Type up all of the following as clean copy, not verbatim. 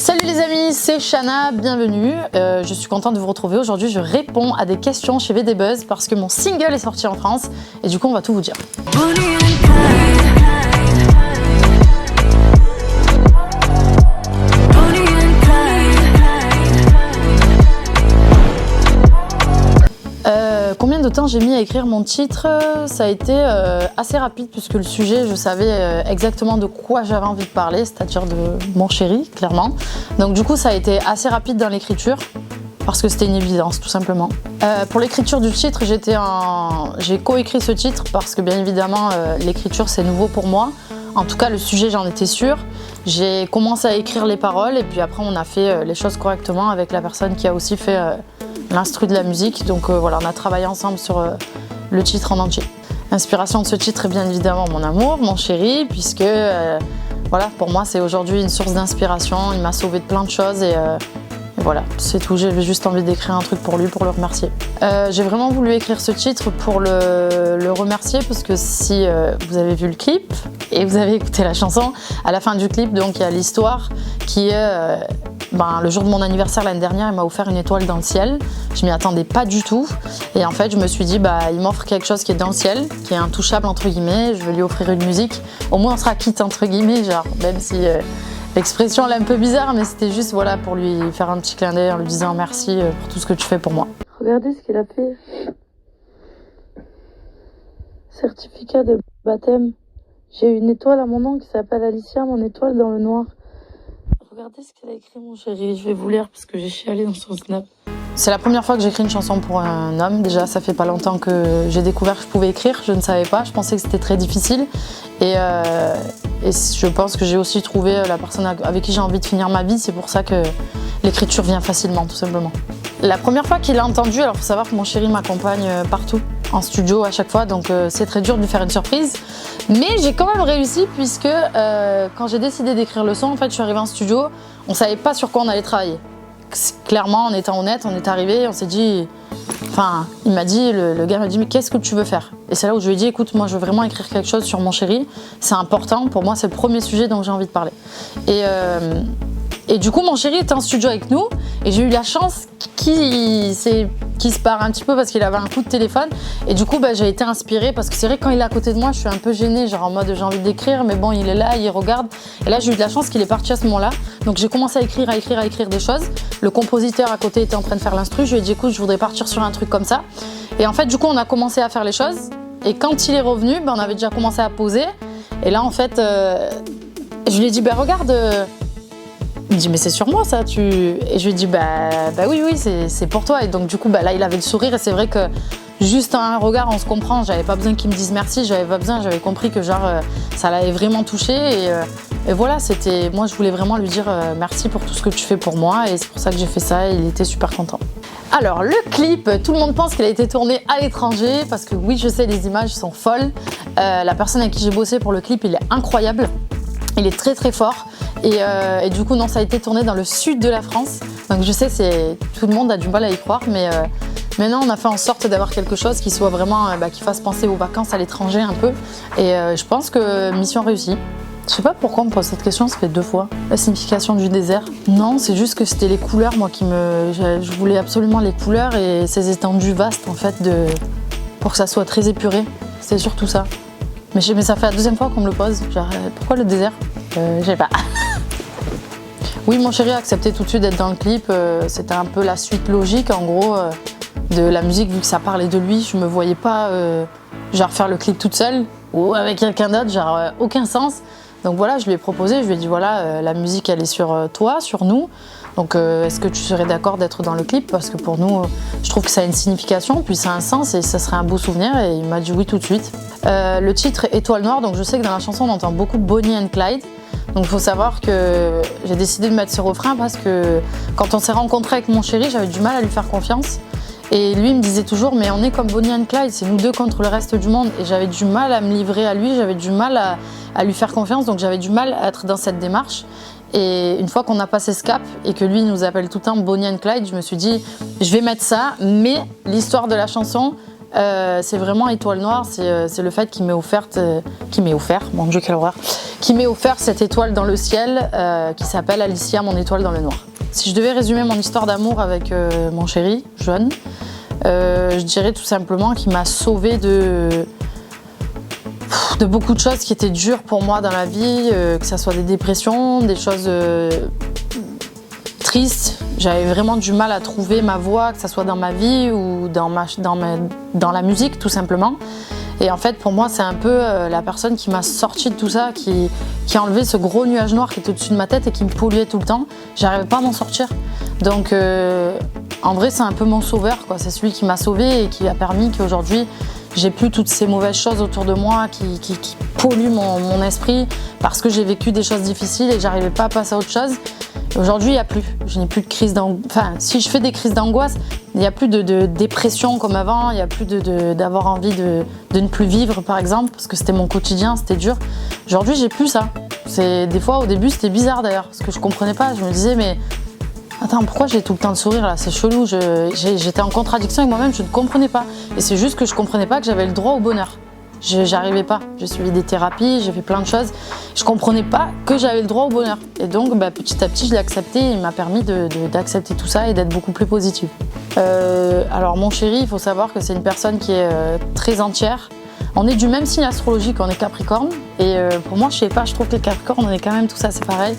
Salut les amis, c'est Shana, bienvenue. Je suis contente de vous retrouver. Aujourd'hui, je réponds à des questions chez VD Buzz parce que mon single est sorti en France et du coup, on va tout vous dire. Combien de temps j'ai mis à écrire mon titre? Ça a été assez rapide puisque le sujet, je savais exactement de quoi j'avais envie de parler, c'est-à-dire de mon chéri, clairement. Donc du coup, ça a été assez rapide dans l'écriture parce que c'était une évidence, tout simplement. Pour l'écriture du titre, j'ai coécrit ce titre parce que bien évidemment, l'écriture, c'est nouveau pour moi. En tout cas, le sujet, j'en étais sûre. J'ai commencé à écrire les paroles et puis après, on a fait les choses correctement avec la personne qui a aussi fait l'instru de la musique. Donc voilà, on a travaillé ensemble sur le titre en entier. L'inspiration de ce titre est bien évidemment mon amour, mon chéri, puisque voilà, pour moi, c'est aujourd'hui une source d'inspiration. Il m'a sauvé de plein de choses et voilà, c'est tout. J'avais juste envie d'écrire un truc pour lui, pour le remercier. J'ai vraiment voulu écrire ce titre pour le remercier parce que si vous avez vu le clip et vous avez écouté la chanson, à la fin du clip, donc il y a l'histoire qui est le jour de mon anniversaire l'année dernière, il m'a offert une étoile dans le ciel. Je m'y attendais pas du tout et en fait, je me suis dit il m'offre quelque chose qui est dans le ciel, qui est intouchable entre guillemets. Je vais lui offrir une musique. Au moins, on sera quitte entre guillemets, genre même si l'expression elle est un peu bizarre, mais c'était juste voilà pour lui faire un petit clin d'œil en lui disant merci pour tout ce que tu fais pour moi. Regardez ce qu'il a fait. Certificat de baptême. J'ai une étoile à mon nom qui s'appelle Alicia, mon étoile dans le noir. Regardez ce qu'il a écrit, mon chéri. Je vais vous lire parce que j'ai chialé dans son snap. C'est la première fois que j'écris une chanson pour un homme. Déjà, ça fait pas longtemps que j'ai découvert que je pouvais écrire. Je ne savais pas. Je pensais que c'était très difficile. Et je pense que j'ai aussi trouvé la personne avec qui j'ai envie de finir ma vie. C'est pour ça que l'écriture vient facilement, tout simplement. La première fois qu'il l'a entendu, alors il faut savoir que mon chéri m'accompagne partout, en studio à chaque fois. Donc c'est très dur de lui faire une surprise. Mais j'ai quand même réussi puisque quand j'ai décidé d'écrire le son, en fait, je suis arrivée en studio. On savait pas sur quoi on allait travailler. Clairement, en étant honnête, on est arrivé, on s'est dit... Enfin, il m'a dit, le gars m'a dit, mais qu'est-ce que tu veux faire? Et c'est là où je lui ai dit, écoute, moi je veux vraiment écrire quelque chose sur mon chéri. C'est important, pour moi c'est le premier sujet dont j'ai envie de parler. Et du coup, mon chéri était en studio avec nous et j'ai eu la chance qu'il se barre un petit peu parce qu'il avait un coup de téléphone. Et du coup, j'ai été inspirée parce que c'est vrai que quand il est à côté de moi, je suis un peu gênée, genre en mode j'ai envie d'écrire, mais bon, il est là, il regarde. Et là, j'ai eu de la chance qu'il est parti à ce moment-là. Donc j'ai commencé à écrire des choses. Le compositeur à côté était en train de faire l'instru. Je lui ai dit, écoute, je voudrais partir sur un truc comme ça. Et en fait, du coup, on a commencé à faire les choses. Et quand il est revenu, on avait déjà commencé à poser. Et là, en fait, je lui ai dit, regarde... Il me dit mais c'est sur moi ça Et je lui ai dit oui c'est pour toi. Et donc du coup là il avait le sourire et c'est vrai que juste un regard on se comprend. J'avais pas besoin qu'il me dise merci, j'avais compris que genre ça l'avait vraiment touché et voilà, moi je voulais vraiment lui dire merci pour tout ce que tu fais pour moi et c'est pour ça que j'ai fait ça et il était super content. Alors le clip, tout le monde pense qu'il a été tourné à l'étranger parce que oui je sais les images sont folles. La personne avec qui j'ai bossé pour le clip il est incroyable. Il est très très fort et du coup non, ça a été tourné dans le sud de la France. Donc je sais, tout le monde a du mal à y croire, mais non, on a fait en sorte d'avoir quelque chose qui soit vraiment, qui fasse penser aux vacances à l'étranger un peu. Et je pense que mission réussie. Je sais pas pourquoi on me pose cette question, ça fait 2 fois. La signification du désert. Non, c'est juste que c'était les couleurs, moi je voulais absolument les couleurs et ces étendues vastes en fait pour que ça soit très épuré. C'est surtout ça. Mais ça fait la 2e fois qu'on me le pose. Genre, pourquoi le désert? Je sais pas. Oui, mon chéri a accepté tout de suite d'être dans le clip. C'était un peu la suite logique, en gros, de la musique, vu que ça parlait de lui. Je me voyais pas faire le clip toute seule ou avec quelqu'un d'autre, aucun sens. Donc voilà, je lui ai proposé, je lui ai dit voilà, la musique elle est sur toi, sur nous. Donc est-ce que tu serais d'accord d'être dans le clip? Parce que pour nous, je trouve que ça a une signification, puis ça a un sens et ça serait un beau souvenir. Et il m'a dit oui tout de suite. Le titre Étoile Noire, donc je sais que dans la chanson on entend beaucoup Bonnie and Clyde. Donc il faut savoir que j'ai décidé de mettre ce refrain parce que quand on s'est rencontrés avec mon chéri, j'avais du mal à lui faire confiance. Et lui il me disait toujours mais on est comme Bonnie and Clyde, c'est nous deux contre le reste du monde. Et j'avais du mal à me livrer à lui, j'avais du mal à lui faire confiance, donc j'avais du mal à être dans cette démarche. Et une fois qu'on a passé ce cap et que lui il nous appelle tout le temps Bonnie and Clyde, je me suis dit je vais mettre ça, mais l'histoire de la chanson, c'est vraiment Étoile Noire, c'est le fait qu'il m'ait offert, mon Dieu quelle horreur, qui m'ait offert cette étoile dans le ciel qui s'appelle Alicia, mon étoile dans le noir. Si je devais résumer mon histoire d'amour avec mon chéri, John, je dirais tout simplement qu'il m'a sauvée de beaucoup de choses qui étaient dures pour moi dans la vie, que ce soit des dépressions, des choses triste, j'avais vraiment du mal à trouver ma voie, que ce soit dans ma vie ou dans la musique tout simplement. Et en fait pour moi c'est un peu la personne qui m'a sorti de tout ça, qui a enlevé ce gros nuage noir qui était au-dessus de ma tête et qui me polluait tout le temps. J'arrivais pas à m'en sortir. Donc en vrai c'est un peu mon sauveur, quoi. C'est celui qui m'a sauvée et qui a permis qu'aujourd'hui j'ai plus toutes ces mauvaises choses autour de moi qui polluent mon esprit parce que j'ai vécu des choses difficiles et j'arrivais pas à passer à autre chose. Aujourd'hui, il n'y a plus. Je n'ai plus de crise d'angoisse. Enfin, si je fais des crises d'angoisse, il n'y a plus de dépression comme avant. Il n'y a plus d'avoir envie de ne plus vivre, par exemple, parce que c'était mon quotidien, c'était dur. Aujourd'hui, j'ai plus ça. Des fois, au début, c'était bizarre d'ailleurs, parce que je comprenais pas. Je me disais, mais attends, pourquoi j'ai tout le temps le sourire là? C'est chelou. J'étais en contradiction avec moi-même. Je ne comprenais pas. Et c'est juste que je comprenais pas que j'avais le droit au bonheur. J'arrivais pas. J'ai suivi des thérapies, j'ai fait plein de choses. Je comprenais pas que j'avais le droit au bonheur. Et donc, petit à petit, je l'ai accepté. Et il m'a permis d'accepter tout ça et d'être beaucoup plus positive. Alors, mon chéri, il faut savoir que c'est une personne qui est très entière. On est du même signe astrologique, on est Capricorne. Et pour moi, je sais pas, je trouve que les Capricornes, on est quand même tout ça, c'est pareil.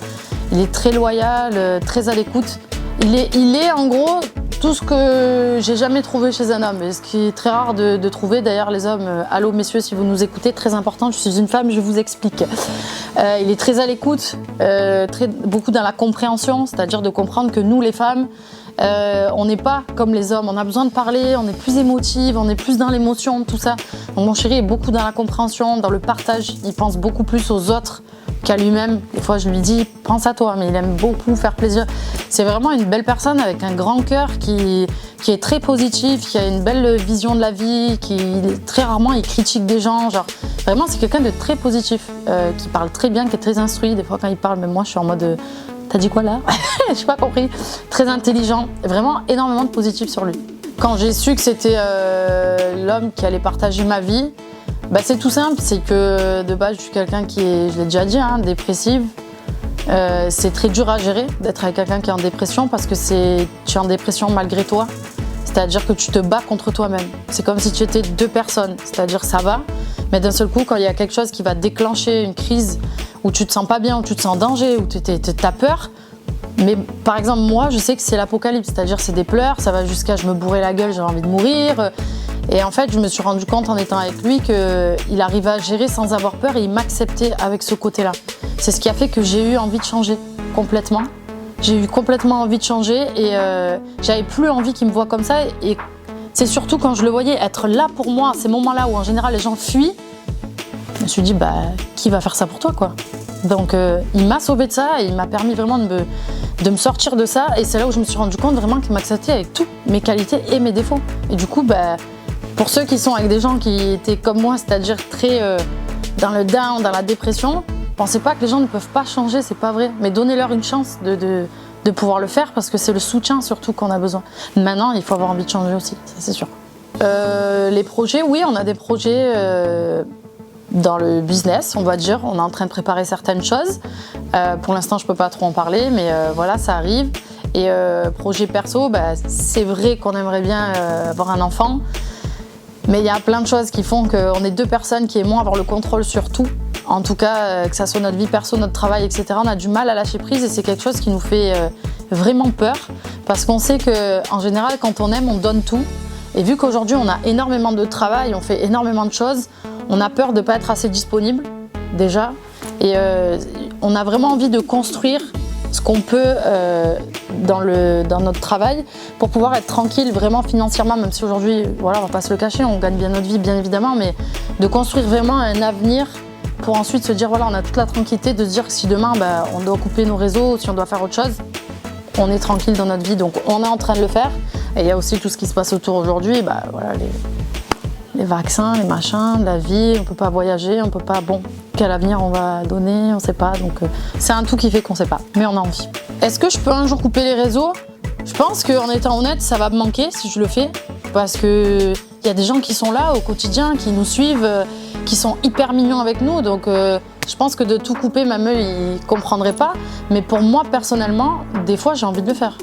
Il est très loyal, très à l'écoute. Il est en gros tout ce que j'ai jamais trouvé chez un homme, et ce qui est très rare de trouver. D'ailleurs, les hommes, allô messieurs, si vous nous écoutez, très important, je suis une femme, je vous explique. Il est très à l'écoute, beaucoup dans la compréhension, c'est-à-dire de comprendre que nous, les femmes, on n'est pas comme les hommes, on a besoin de parler, on est plus émotive, on est plus dans l'émotion, tout ça. Donc mon chéri est beaucoup dans la compréhension, dans le partage, il pense beaucoup plus aux autres qu'à lui-même. Des fois je lui dis pense à toi, mais il aime beaucoup faire plaisir. C'est vraiment une belle personne avec un grand cœur qui est très positif, qui a une belle vision de la vie, qui très rarement il critique des gens, genre vraiment c'est quelqu'un de très positif, qui parle très bien, qui est très instruit. Des fois quand il parle, même moi je suis en mode t'as dit quoi là? J'ai pas compris. Très intelligent, vraiment énormément de positif sur lui. Quand j'ai su que c'était l'homme qui allait partager ma vie, c'est tout simple, c'est que de base je suis quelqu'un qui est, je l'ai déjà dit, dépressive. C'est très dur à gérer d'être avec quelqu'un qui est en dépression parce que tu es en dépression malgré toi. C'est-à-dire que tu te bats contre toi-même. C'est comme si tu étais deux personnes, c'est-à-dire ça va, mais d'un seul coup quand il y a quelque chose qui va déclencher une crise où tu te sens pas bien, où tu te sens en danger, où tu as peur. Mais par exemple, moi, je sais que c'est l'apocalypse, c'est-à-dire c'est des pleurs, ça va jusqu'à je me bourrer la gueule, j'ai envie de mourir. Et en fait, je me suis rendu compte en étant avec lui qu'il arrivait à gérer sans avoir peur et il m'acceptait avec ce côté-là. C'est ce qui a fait que j'ai eu envie de changer complètement. J'ai eu complètement envie de changer et j'avais plus envie qu'il me voie comme ça. Et c'est surtout quand je le voyais être là pour moi, à ces moments-là où en général les gens fuient, je me suis dit, qui va faire ça pour toi, quoi? Donc, il m'a sauvée de ça et il m'a permis vraiment de me sortir de ça. Et c'est là où je me suis rendu compte vraiment qu'il m'acceptait avec toutes mes qualités et mes défauts. Et du coup, pour ceux qui sont avec des gens qui étaient comme moi, c'est-à-dire très dans le down, dans la dépression, pensez pas que les gens ne peuvent pas changer, c'est pas vrai. Mais donnez-leur une chance de pouvoir le faire parce que c'est le soutien surtout qu'on a besoin. Maintenant, il faut avoir envie de changer aussi, ça c'est sûr. Les projets, oui, on a des projets dans le business, on va dire. On est en train de préparer certaines choses. Pour l'instant, je peux pas trop en parler, mais voilà, ça arrive. Et projet perso, c'est vrai qu'on aimerait bien avoir un enfant, mais il y a plein de choses qui font qu'on est deux personnes qui aimons avoir le contrôle sur tout. En tout cas, que ça soit notre vie perso, notre travail, etc. On a du mal à lâcher prise et c'est quelque chose qui nous fait vraiment peur parce qu'on sait qu'en général, quand on aime, on donne tout. Et vu qu'aujourd'hui, on a énormément de travail, on fait énormément de choses, on a peur de ne pas être assez disponible, déjà. Et on a vraiment envie de construire ce qu'on peut dans notre travail pour pouvoir être tranquille vraiment financièrement, même si aujourd'hui, voilà, on va pas se le cacher, on gagne bien notre vie, bien évidemment, mais de construire vraiment un avenir pour ensuite se dire, voilà, on a toute la tranquillité de se dire que si demain, on doit couper nos réseaux, si on doit faire autre chose, on est tranquille dans notre vie. Donc, on est en train de le faire. Et il y a aussi tout ce qui se passe autour aujourd'hui, voilà, les vaccins, les machins, la vie, on peut pas voyager, on peut pas, quel avenir on va donner, on sait pas. Donc, c'est un tout qui fait qu'on sait pas, mais on a envie. Est-ce que je peux un jour couper les réseaux? Je pense qu'en étant honnête, ça va me manquer si je le fais, parce que il y a des gens qui sont là au quotidien, qui nous suivent, qui sont hyper mignons avec nous. Donc je pense que de tout couper, même eux, ils ne comprendraient pas. Mais pour moi, personnellement, des fois, j'ai envie de le faire.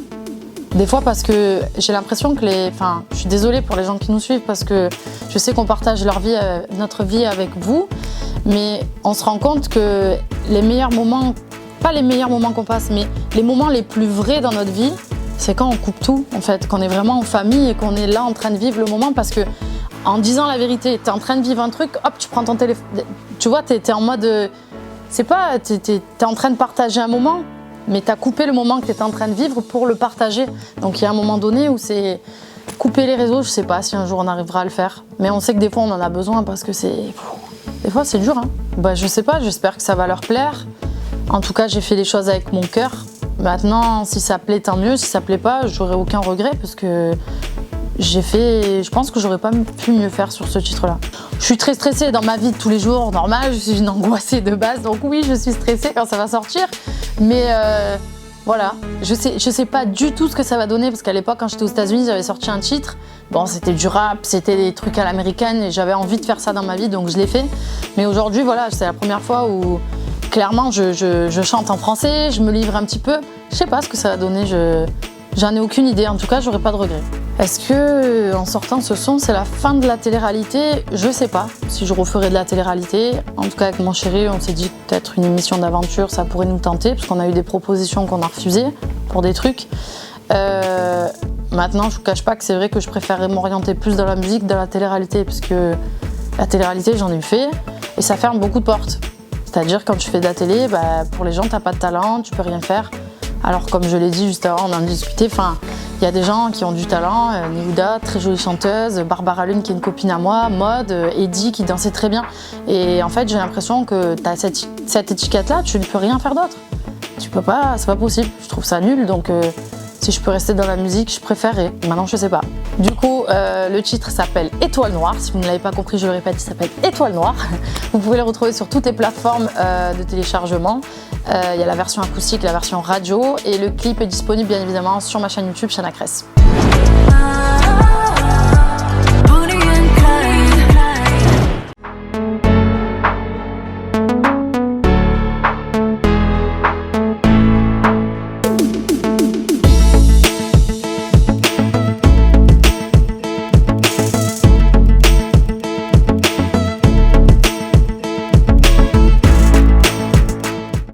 Des fois parce que j'ai l'impression que Enfin, je suis désolée pour les gens qui nous suivent parce que je sais qu'on partage notre vie avec vous. Mais on se rend compte que les meilleurs moments, pas les meilleurs moments qu'on passe, mais les moments les plus vrais dans notre vie, c'est quand on coupe tout, en fait, qu'on est vraiment en famille et qu'on est là en train de vivre le moment parce que en disant la vérité, t'es en train de vivre un truc, hop, tu prends ton téléphone, tu vois, t'es en mode, c'est pas, t'es en train de partager un moment, mais t'as coupé le moment que t'étais en train de vivre pour le partager. Donc il y a un moment donné où c'est couper les réseaux, je sais pas si un jour on arrivera à le faire, mais on sait que des fois on en a besoin parce que des fois c'est dur, hein. Bah je sais pas, j'espère que ça va leur plaire. En tout cas, j'ai fait les choses avec mon cœur. Maintenant, si ça plaît, tant mieux. Si ça plaît pas, j'aurai aucun regret parce que je pense que j'aurais pas pu mieux faire sur ce titre-là. Je suis très stressée dans ma vie de tous les jours, normal. Je suis une angoissée de base, donc oui, je suis stressée quand ça va sortir. Mais voilà, je sais pas du tout ce que ça va donner parce qu'à l'époque, quand j'étais aux États-Unis, j'avais sorti un titre. Bon, c'était du rap, c'était des trucs à l'américaine et j'avais envie de faire ça dans ma vie, donc je l'ai fait. Mais aujourd'hui, voilà, c'est la première fois où clairement, je chante en français, je me livre un petit peu. Je sais pas ce que ça va donner, j'en ai aucune idée. En tout cas, j'aurai pas de regrets. Est-ce que, en sortant ce son, c'est la fin de la télé-réalité? Je sais pas si je referai de la télé-réalité. En tout cas, avec mon chéri, on s'est dit peut-être une émission d'aventure, ça pourrait nous tenter, parce qu'on a eu des propositions qu'on a refusées pour des trucs. Maintenant, je vous cache pas que c'est vrai que je préférerais m'orienter plus dans la musique, dans la télé-réalité, parce que la télé-réalité, j'en ai fait, et ça ferme beaucoup de portes. C'est-à-dire quand tu fais de la télé, bah, pour les gens, t'as pas de talent, tu peux rien faire. Alors comme je l'ai dit juste avant, on en discutait, il y a des gens qui ont du talent, Néouda, très jolie chanteuse, Barbara Lune qui est une copine à moi, Mode, Eddie qui dansait très bien. Et en fait, j'ai l'impression que t'as cette étiquette-là, tu ne peux rien faire d'autre. Tu peux pas, c'est pas possible, je trouve ça nul, donc si je peux rester dans la musique, je préférerais. Maintenant, je sais pas. Du coup, le titre s'appelle Étoile Noire. Si vous ne l'avez pas compris, je le répète, il s'appelle Étoile Noire. Vous pouvez le retrouver sur toutes les plateformes de téléchargement. Il y a la version acoustique, la version radio. Et le clip est disponible, bien évidemment, sur ma chaîne YouTube, Chana Cress.